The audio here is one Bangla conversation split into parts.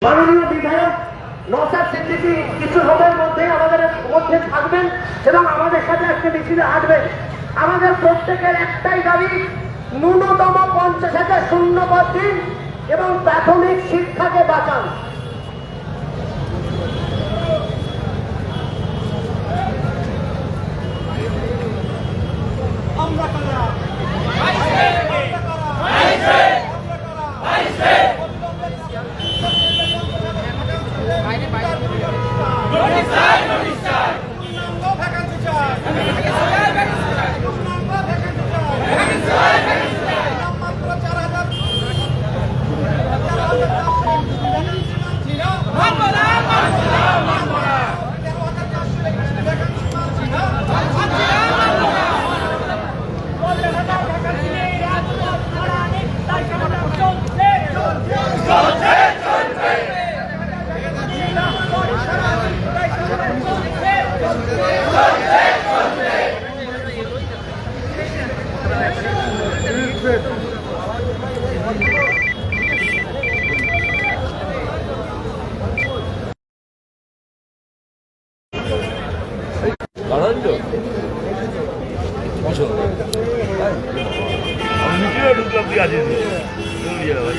মাননীয় বিধায়ক নওশাদ সিদ্দিকী কিছু সময়ের মধ্যে আমাদের মধ্যে থাকবেন এবং আমাদের সাথে আজকে মিছিলে হাঁটবেন। আমাদের প্রত্যেকের একটাই দাবি, ন্যূনতম 50,000 শূন্যপদ দিন এবং প্রাথমিক শিক্ষাকে বাঁচান। আমি মিটিংয়ে ঢুকলাম তুই আছিস ভাই।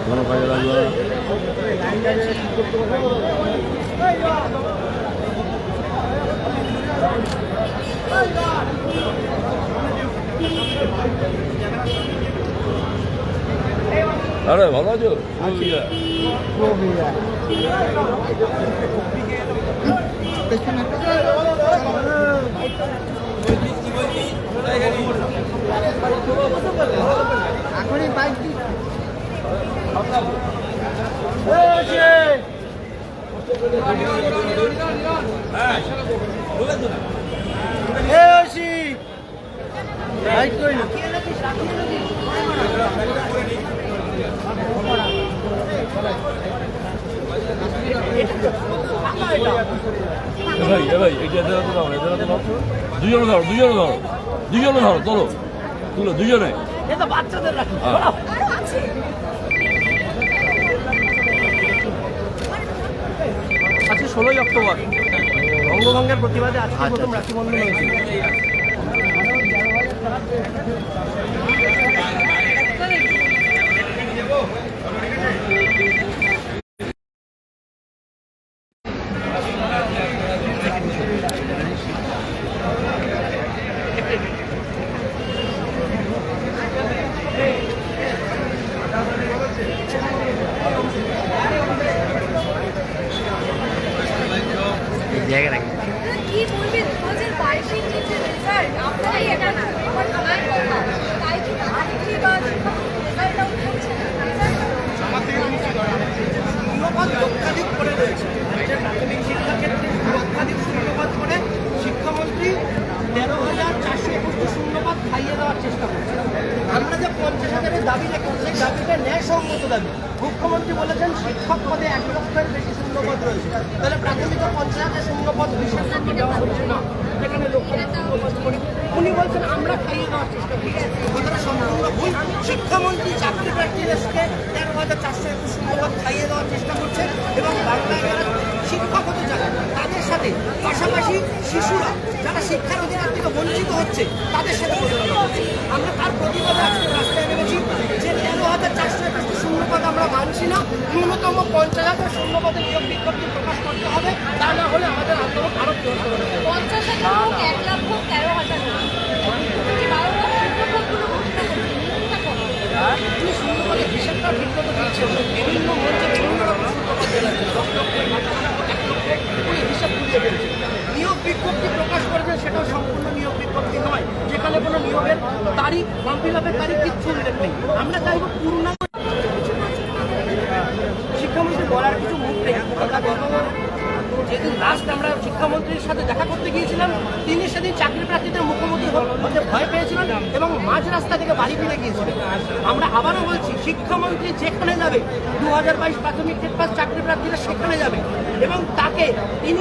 কোনো কাজে লাগলো আরে ভালো আছো? এখনই বাইক ভাই এটা দুজনে ধরো তোলো তুলো দুজনে বাচ্চাদের আজকে 16ই অক্টোবর বঙ্গভঙ্গের প্রতিবাদে আজকে প্রথম রাখি বন্ধন হয়েছিল। কি বলবেন 2022 এর যে রেজাল্ট আপনারাই এটা না আমার জানার কথা তাই কি আরেকটি বা রেজাল্ট আউট হচ্ছে আমার থেকে শূন্যপদ লক্ষাধিক করে রয়েছে প্রাথমিক শিক্ষাক্ষেত্রে লক্ষাধিক শূন্যপদ করে শিক্ষামন্ত্রী 13,421 শূন্যপদ খাইয়ে দেওয়ার চেষ্টা করছে। আমরা যে 50,000-এর দাবি রেখেছি সেই দাবিটা ন্যায়সঙ্গত দাবি। মুখ্যমন্ত্রী বলেছেন শিক্ষক পদে 1 লক্ষের বেশি শূন্যপদ রয়েছে, তাহলে প্রাথমিক 50,000 শূন্যপদ বিশেষ জন্য দেওয়া হচ্ছে না, সেখানে লক্ষাধিক শূন্যপদ করে উনি বলছেন আমরা খাইয়ে দেওয়ার চেষ্টা করছি। কথাটা সম্পূর্ণ ভুল। শিক্ষামন্ত্রী চাকরি প্রার্থীদেরকে 13,421 শূন্যপদ খাইয়ে দেওয়ার চেষ্টা করছে এবং বাংলায় যারা শিক্ষক হতে চায় তাদের সাথে পাশাপাশি শিশুরা যারা শিক্ষার অধিকার থেকে বঞ্চিত হচ্ছে তাদের সাথে প্রতারণা করছে। আমরা তার প্রতিবাদে আজকে রাস্তায় নেমেছি যে 13,421 শূন্যপদ আমরা মানছি না, ন্যূনতম 50,000 শূন্যপদে নিয়োগ বিজ্ঞপ্তি প্রকাশ করতে হবে, তা না হলে আমাদের আন্দোলন আরো জোরদার হবে। 50,000 হোক 1,13,000 না 12,000 তিনি শূন্যপদের হিসাবটা ঠিক মতো দিচ্ছেন, বিভিন্ন মঞ্চে বিভিন্ন রকম শূন্যপদ হিসাব ঘুরিয়ে ফেলছে। নিয়োগ বিজ্ঞপ্তি প্রকাশ করেছেন সেটাও সম্পূর্ণ নিয়োগ বিজ্ঞপ্তি নয়, যেখানে কোনো নিয়োগের তারিখ ফর্ম ফিল আপের তারিখ কিচ্ছু উল্লেখ নেই। আমরা চাইব পূর্ণাঙ্গ শিক্ষামন্ত্রী বলার কিছু মুখ নেই। আমরা যেদিন লাস্ট আমরা শিক্ষামন্ত্রীর সাথে দেখা করতে গিয়েছিলাম, তিনি সেদিন চাকরি প্রার্থীদের মুখোমুখি হতে ভয় পেয়েছিলেন এবং মাঝ রাস্তা থেকে বাড়ি ফিরে গিয়েছিলেন। আমরা আবারও বলছি, শিক্ষামন্ত্রী যেখানে যাবে 2022 প্রাথমিক টেট পাস চাকরি প্রার্থীরা সেখানে যাবে এবং তাকে তিনি